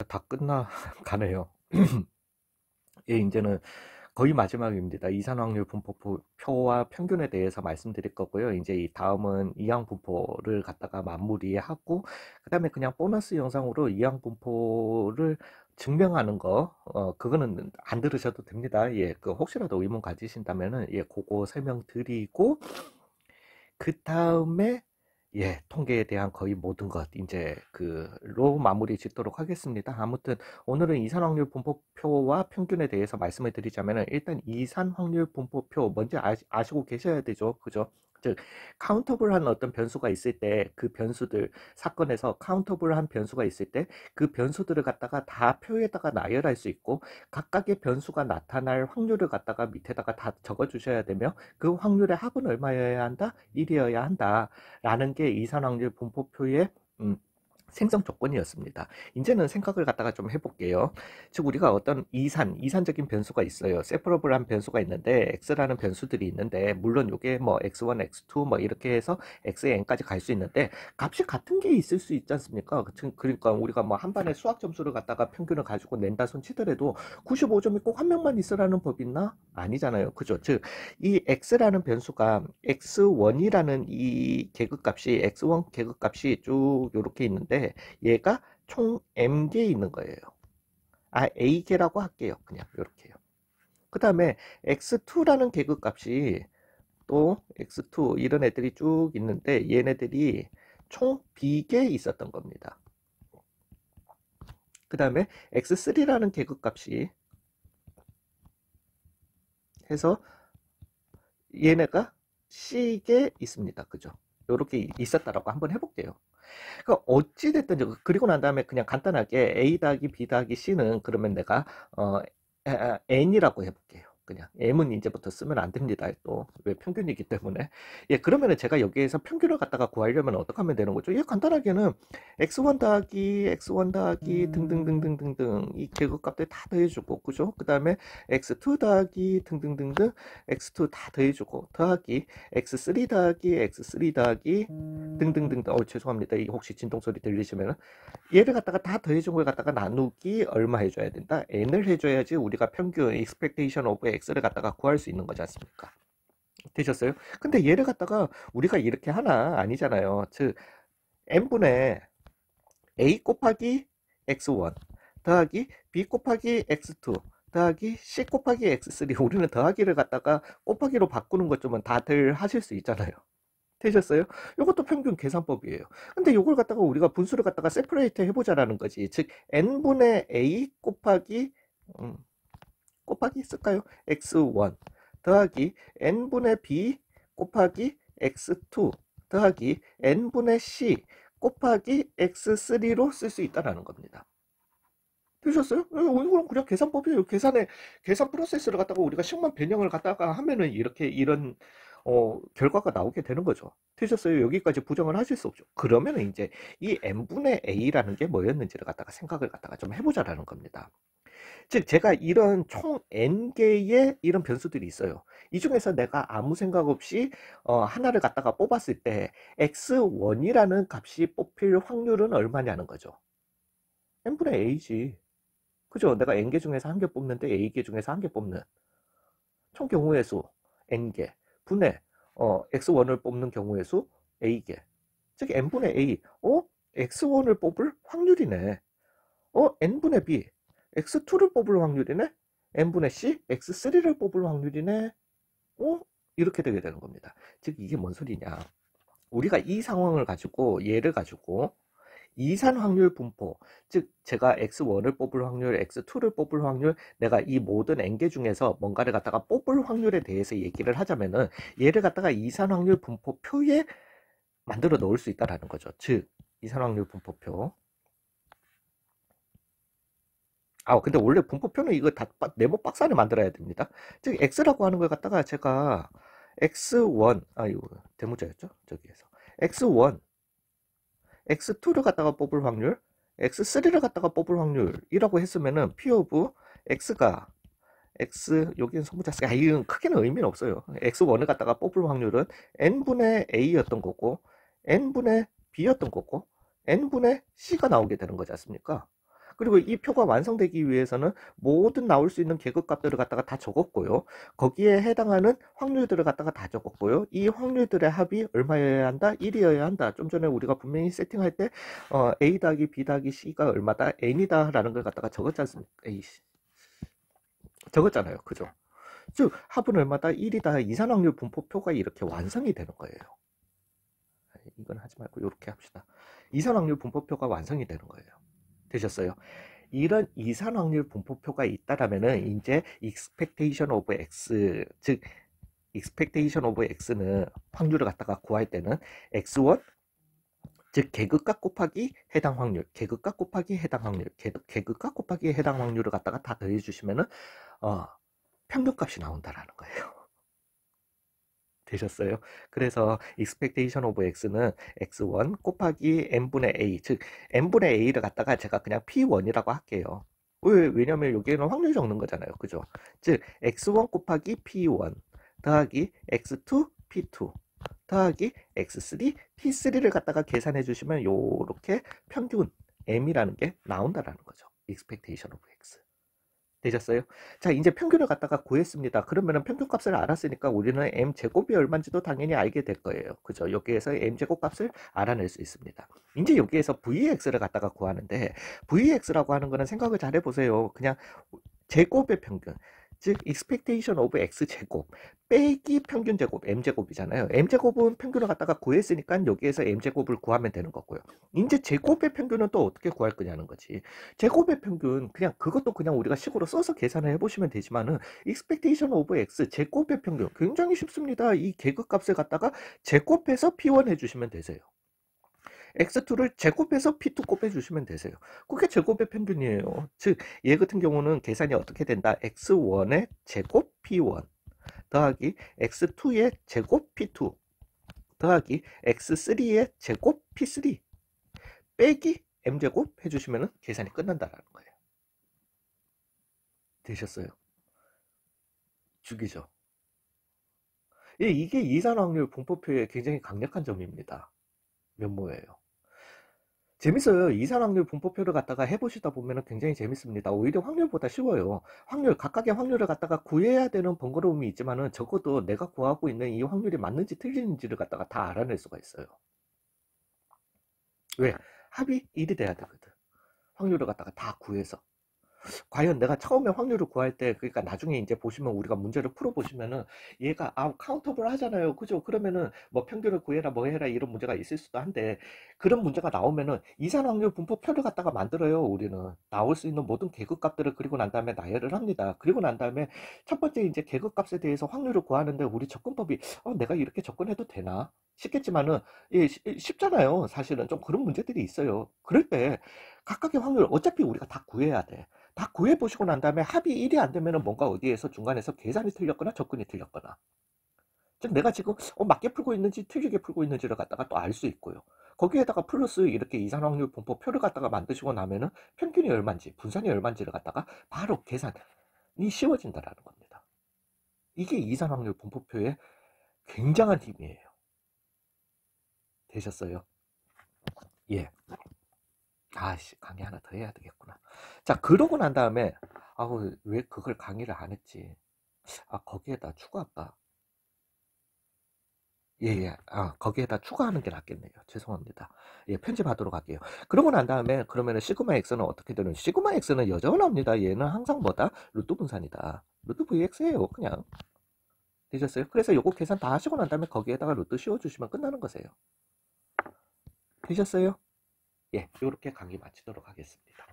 다 끝나가네요. 예, 이제는 거의 마지막입니다. 이산 확률 분포표와 평균에 대해서 말씀드릴 거고요. 이제 이 다음은 이항 분포를 갖다가 마무리하고, 그 다음에 그냥 보너스 영상으로 이항 분포를 증명하는 거, 그거는 안 들으셔도 됩니다. 예, 그 혹시라도 의문 가지신다면은, 예, 그거 설명드리고, 그 다음에 예, 통계에 대한 거의 모든 것 이제 그로 마무리 짓도록 하겠습니다. 아무튼 오늘은 이산 확률 분포표와 평균에 대해서 말씀을 드리자면은 일단 이산 확률 분포표 뭔지 아시고 계셔야 되죠. 그죠? 즉 카운터블한 어떤 변수가 있을 때 그 변수들 사건에서 카운터블한 변수가 있을 때 그 변수들을 갖다가 다 표에다가 나열할 수 있고 각각의 변수가 나타날 확률을 갖다가 밑에다가 다 적어 주셔야 되며 그 확률의 합은 얼마여야 한다? 1이어야 한다. 라는 게 이산확률 분포표의 생성 조건이었습니다. 이제는 생각을 갖다가 좀 해볼게요. 즉 우리가 어떤 이산적인 변수가 있어요. 세퍼러블한 변수가 있는데 x라는 변수들이 있는데 물론 이게 뭐 x1, x2 뭐 이렇게 해서 xn까지 갈 수 있는데 값이 같은 게 있을 수 있지 않습니까? 그러니까 우리가 뭐 한 반에 수학 점수를 갖다가 평균을 가지고 낸다 손 치더라도 95점이 꼭 한 명만 있으라는 법이 있나? 아니잖아요. 그죠? 즉 이 x라는 변수가 x1이라는 이 계급값이 x1 계급값이 쭉 이렇게 있는데 얘가 총 m개 있는 거예요. a개라고 할게요. 그냥 이렇게요. 그 다음에 x2라는 계급값이 또 x2 이런 애들이 쭉 있는데 얘네들이 총 b개 있었던 겁니다. 그 다음에 x3라는 계급값이 해서 얘네가 C개 있습니다. 그죠? 이렇게 있었다라고 한번 해볼게요. 그러니까 어찌됐든 그리고 난 다음에 그냥 간단하게 A 더하기 B 더하기 C는 그러면 내가 N이라고 해볼게요. 그냥 M은 이제부터 쓰면 안 됩니다. 또 왜 평균이기 때문에. 예, 그러면은 제가 여기에서 평균을 갖다가 구하려면 어떻게 하면 되는 거죠? 예, 간단하게는 x1 더하기 등등등등등등 이 계급값들 다 더해주고 그죠? 그 다음에 x2 더하기 등등등등 x2 다 더해주고 더하기 x3 더하기 등등등등. 죄송합니다. 이 혹시 진동 소리 들리시면은 얘를 갖다가 다 더해준 걸 갖다가 나누기 얼마 해줘야 된다? n을 해줘야지 우리가 평균 expectation of x를 갖다가 구할 수 있는 거지 않습니까? 되셨어요? 근데 얘를 갖다가 우리가 이렇게 하나 아니잖아요. 즉 n분의 a 곱하기 x1 더하기 b 곱하기 x2 더하기 c 곱하기 x3 우리는 더하기를 갖다가 곱하기로 바꾸는 것 좀은 다들 하실 수 있잖아요. 되셨어요? 이것도 평균 계산법이에요. 근데 이걸 갖다가 우리가 분수를 갖다가 세퍼레이트 해보자라는 거지. 즉 n분의 a 곱하기 쓸까요? x1 더하기 n분의 b 곱하기 x2 더하기 n분의 c 곱하기 x3로 쓸 수 있다라는 겁니다. 되셨어요? 이건 그냥 계산법이에요. 계산 프로세스를 갖다가 우리가 식만 변형을 갖다가 하면은 이런 결과가 나오게 되는 거죠. 되셨어요? 여기까지 부정을 하실 수 없죠. 그러면은 이제 이 n분의 a라는 게 뭐였는지를 갖다가 생각을 갖다가 좀 해보자라는 겁니다. 즉 제가 이런 총 n개의 이런 변수들이 있어요. 이 중에서 내가 아무 생각 없이 하나를 갖다가 뽑았을 때 x1이라는 값이 뽑힐 확률은 얼마냐는 거죠. n분의 a지. 그죠? 내가 n개 중에서 한 개 뽑는데 a개 중에서 한 개 뽑는 총 경우의 수 n개 분의 x1을 뽑는 경우의 수 a개. 즉 n분의 a x1을 뽑을 확률이네. n분의 b x2를 뽑을 확률이네. n분의 c x3를 뽑을 확률이네. 이렇게 되게 되는 겁니다. 즉 이게 뭔 소리냐? 우리가 이 상황을 가지고 얘를 가지고 이산 확률 분포, 즉 제가 x1을 뽑을 확률, x2를 뽑을 확률, 내가 이 모든 n개 중에서 뭔가를 갖다가 뽑을 확률에 대해서 얘기를 하자면은 얘를 갖다가 이산 확률 분포표에 만들어 놓을 수 있다라는 거죠. 즉 이산 확률 분포표. 근데 원래 분포표는 이거 다 네모 박스 안에 만들어야 됩니다. 즉 x라고 하는 걸 갖다가 제가 x1 이거 대문자였죠? 저기에서 x1 x2를 갖다가 뽑을 확률, x3를 갖다가 뽑을 확률이라고 했으면은 p of x가 여기는 소문자 쓰기 이건 크게는 의미는 없어요. x1을 갖다가 뽑을 확률은 n분의 a였던 거고 n분의 b였던 거고 n분의 c가 나오게 되는 거지 않습니까? 그리고 이 표가 완성되기 위해서는 모든 나올 수 있는 계급값들을 갖다가 다 적었고요. 거기에 해당하는 확률들을 갖다가 다 적었고요. 이 확률들의 합이 얼마여야 한다? 1이어야 한다. 좀 전에 우리가 분명히 세팅할 때 A 더하기 B 더하기 C가 얼마다? N이다 라는 걸 갖다가 적었지 않습니까? 에이씨. 적었잖아요. 그죠? 즉 합은 얼마다? 1이다. 이산확률 분포표가 이렇게 완성이 되는 거예요. 이건 하지 말고 이렇게 합시다. 이산확률 분포표가 완성이 되는 거예요. 되셨어요? 이런 이산 확률 분포표가 있다라면은 이제 expectation of x, 즉 expectation of x는 확률을 갖다가 구할 때는 x1, 즉 계급값 곱하기 해당 확률, 계급값 곱하기 해당 확률, 계급값 곱하기 해당 확률을 갖다가 다 더해 주시면은 평균값이 나온다라는 거예요. 되셨어요? 그래서 expectation of x는 x1 곱하기 n분의 a, 즉 n분의 a를 갖다가 제가 그냥 p1이라고 할게요. 왜냐면 여기에는 확률 적는 거잖아요. 그죠? 즉 x1 곱하기 p1 더하기 x2 p2 더하기 x3 p3를 갖다가 계산해 주시면 요렇게 평균 m이라는 게 나온다라는 거죠. expectation of x. 되셨어요? 자, 이제 평균을 갖다가 구했습니다. 그러면은 평균값을 알았으니까 우리는 m제곱이 얼마인지도 당연히 알게 될 거예요. 그죠? 여기에서 m제곱 값을 알아낼 수 있습니다. 이제 여기에서 vx를 갖다가 구하는데 vx라고 하는 거는 생각을 잘 해보세요. 그냥 제곱의 평균, 즉 expectation of x제곱 빼기 평균제곱 m제곱이잖아요. m제곱은 평균을 갖다가 구했으니까 여기에서 m제곱을 구하면 되는 거고요. 이제 제곱의 평균은 또 어떻게 구할 거냐는 거지. 제곱의 평균 그냥 그것도 그냥 우리가 식으로 써서 계산을 해보시면 되지만은 expectation of x 제곱의 평균 굉장히 쉽습니다. 이 계급값을 갖다가 제곱해서 p1 해주시면 되세요. x2를 제곱해서 p2 곱해주시면 되세요. 그게 제곱의 평균이에요. 즉, 얘 같은 경우는 계산이 어떻게 된다? x1의 제곱 p1 더하기 x2의 제곱 p2 더하기 x3의 제곱 p3 빼기 m제곱 해주시면 계산이 끝난다라는 거예요. 되셨어요? 죽이죠. 이게 이산확률 분포표의 굉장히 강력한 점입니다. 면모예요. 재밌어요. 이산확률 분포표를 갖다가 해보시다 보면 굉장히 재밌습니다. 오히려 확률보다 쉬워요. 각각의 확률을 갖다가 구해야 되는 번거로움이 있지만은 적어도 내가 구하고 있는 이 확률이 맞는지 틀리는지를 갖다가 다 알아낼 수가 있어요. 왜? 합이 1이 돼야 되거든. 확률을 갖다가 다 구해서. 과연 내가 처음에 확률을 구할 때, 그러니까 나중에 이제 보시면 우리가 문제를 풀어보시면은 얘가 카운터블 하잖아요. 그죠? 그러면은 뭐 평균을 구해라 뭐 해라 이런 문제가 있을 수도 한데 그런 문제가 나오면은 이산확률 분포표를 갖다가 만들어요. 우리는 나올 수 있는 모든 계급값들을 그리고 난 다음에 나열을 합니다. 그리고 난 다음에 첫 번째 이제 계급값에 대해서 확률을 구하는데 우리 접근법이 내가 이렇게 접근해도 되나? 싶겠지만은 쉽잖아요. 사실은 좀 그런 문제들이 있어요. 그럴 때 각각의 확률 어차피 우리가 다 구해야 돼. 다 구해보시고 난 다음에 합이 1이 안 되면은 뭔가 어디에서 중간에서 계산이 틀렸거나 접근이 틀렸거나. 즉 내가 지금 맞게 풀고 있는지 틀리게 풀고 있는지를 갖다가 또 알 수 있고요. 거기에다가 플러스 이렇게 이산확률 분포표를 갖다가 만드시고 나면은 평균이 얼마인지 분산이 얼마인지를 갖다가 바로 계산이 쉬워진다라는 겁니다. 이게 이산확률 분포표의 굉장한 힘이에요. 되셨어요? 예. 아씨, 강의 하나 더 해야 되겠구나. 자, 그러고 난 다음에 왜 그걸 강의를 안 했지? 거기에다 추가할까? 예. 거기에다 추가하는 게 낫겠네요. 죄송합니다. 예, 편집하도록 할게요. 그러고 난 다음에 그러면은 시그마 x는 어떻게 되는? 시그마 x는 여전합니다. 얘는 항상 뭐다? 루트 분산이다. 루트 vx예요. 그냥. 되셨어요? 그래서 요거 계산 다 하시고 난 다음에 거기에다가 루트 씌워주시면 끝나는 거세요. 되셨어요? 예, 요렇게 강의 마치도록 하겠습니다.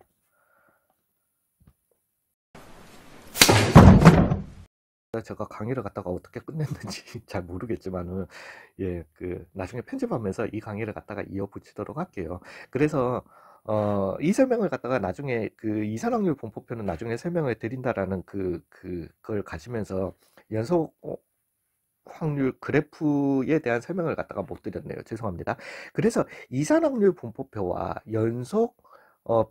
제가 강의를 갖다가 어떻게 끝냈는지 잘 모르겠지만은 나중에 편집하면서 이 강의를 갖다가 이어붙이도록 할게요. 그래서 이 설명을 갖다가 나중에 그 이산확률 분포표는 나중에 설명을 드린다라는 그걸 가지면서 연속 확률 그래프에 대한 설명을 갖다가 못 드렸네요. 죄송합니다. 그래서 이산확률 분포표와 연속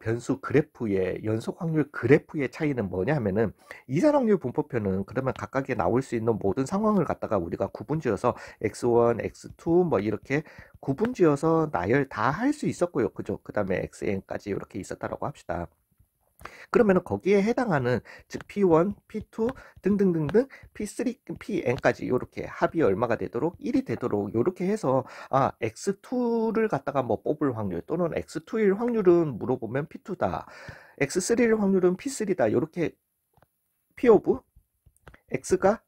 변수 그래프의 연속 확률 그래프의 차이는 뭐냐 하면은 이산 확률 분포표는 그러면 각각에 나올 수 있는 모든 상황을 갖다가 우리가 구분지어서 x1, x2 뭐 이렇게 구분지어서 나열 다 할 수 있었고요. 그죠? 그 다음에 xn까지 이렇게 있었다라고 합시다. 그러면은 거기에 해당하는 즉 P1, P2 등등등등 P3, Pn까지 이렇게 합이 얼마가 되도록 1이 되도록 이렇게 해서 X2를 갖다가 뭐 뽑을 확률 또는 X2일 확률은 물어보면 P2다. X3일 확률은 P3다. 이렇게 P 오브 X가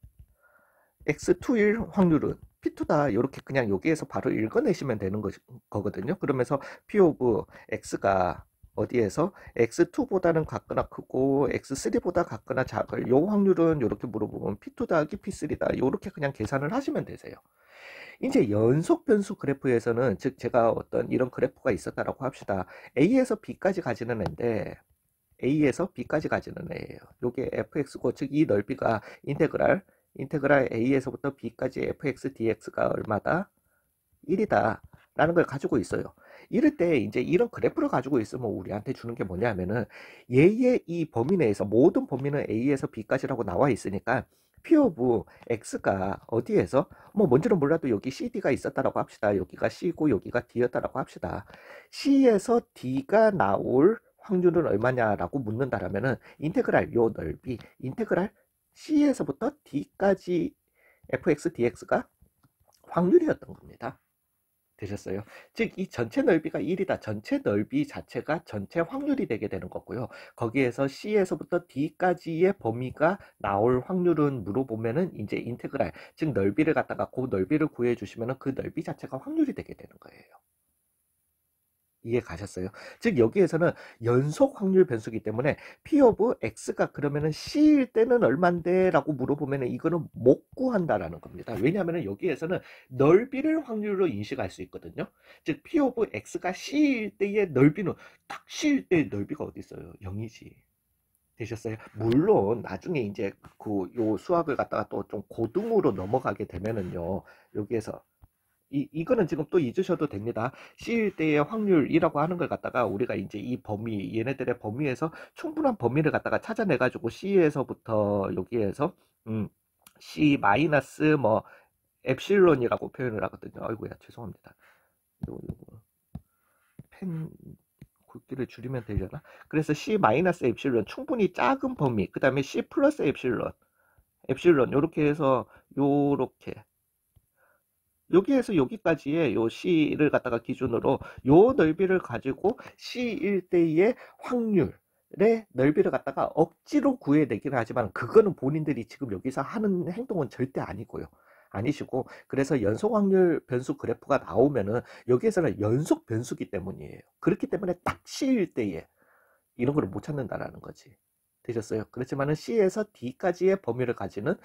X2일 확률은 P2다. 이렇게 그냥 여기에서 바로 읽어내시면 되는 거거든요. 그러면서 P 오브 X가 어디에서 X2보다는 같거나 크고 X3보다 같거나 작을 요 확률은 이렇게 물어보면 P2 더하기 P3다. 이렇게 그냥 계산을 하시면 되세요. 이제 연속 변수 그래프에서는 즉 제가 어떤 이런 그래프가 있었다라고 합시다. A에서 B까지 가지는 애인데 A에서 B까지 가지는 애예요. 요게 fx고 즉 이 넓이가 인테그랄 A에서부터 B까지 fx dx가 얼마다? 1이다. 라는 걸 가지고 있어요. 이럴 때 이제 이런 그래프를 가지고 있으면 우리한테 주는 게 뭐냐면은 얘의 이 범위 내에서 모든 범위는 A에서 B까지라고 나와 있으니까 P 오브 X가 어디에서 뭐 뭔지는 몰라도 여기 CD가 있었다라고 합시다. 여기가 C고 여기가 D였다라고 합시다. C에서 D가 나올 확률은 얼마냐라고 묻는다라면은 인테그랄 요 넓이 인테그랄 C에서부터 D까지 fx dx가 확률이었던 겁니다. 되셨어요? 즉, 이 전체 넓이가 1이다. 전체 넓이 자체가 전체 확률이 되게 되는 거고요. 거기에서 C에서부터 D까지의 범위가 나올 확률은 물어보면은 이제 인테그랄, 즉 넓이를 갖다가 그 넓이를 구해 주시면은 그 넓이 자체가 확률이 되게 되는 거예요. 이해 가셨어요? 즉 여기에서는 연속 확률 변수기 때문에 P 오브 X가 그러면은 C일 때는 얼만데 라고 물어보면은 이거는 못 구한다라는 겁니다. 왜냐하면 여기에서는 넓이를 확률로 인식할 수 있거든요. 즉 P 오브 X가 C일 때의 넓이는 딱 C일 때의 넓이가 어디 있어요? 0이지. 되셨어요? 물론 나중에 이제 그 요 수학을 갖다가 또 좀 고등으로 넘어가게 되면은요. 여기에서 이거는 지금 또 잊으셔도 됩니다. C일 때의 확률이라고 하는 걸 갖다가 우리가 이제 이 범위, 얘네들의 범위에서 충분한 범위를 갖다가 찾아내가지고 C에서부터 여기에서, C 마이너스 뭐, 엡실론이라고 표현을 하거든요. 아이고야, 죄송합니다. 요거, 펜 굵기를 줄이면 되려나? 그래서 C 마이너스 엡실론, 충분히 작은 범위, 그 다음에 C 플러스 엡실론, 요렇게 해서, 요렇게. 여기에서 여기까지의 요 C를 갖다가 기준으로 요 넓이를 가지고 C1 대의 확률의 넓이를 갖다가 억지로 구해내기는 하지만 그거는 본인들이 지금 여기서 하는 행동은 절대 아니고요. 아니시고 그래서 연속 확률 변수 그래프가 나오면은 여기에서는 연속 변수기 때문이에요. 그렇기 때문에 딱 C일 때에 이런 걸 못 찾는다라는 거지. 되셨어요? 그렇지만은 C에서 D까지의 범위를 가지는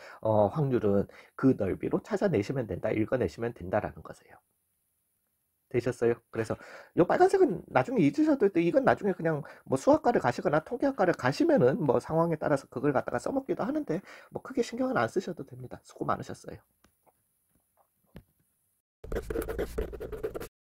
확률은 그 넓이로 찾아내시면 된다, 읽어내시면 된다라는 거세요. 되셨어요? 그래서 이 빨간색은 나중에 잊으셔도 돼. 이건 나중에 그냥 뭐 수학과를 가시거나 통계학과를 가시면은 뭐 상황에 따라서 그걸 갖다가 써먹기도 하는데 뭐 크게 신경은 안 쓰셔도 됩니다. 수고 많으셨어요.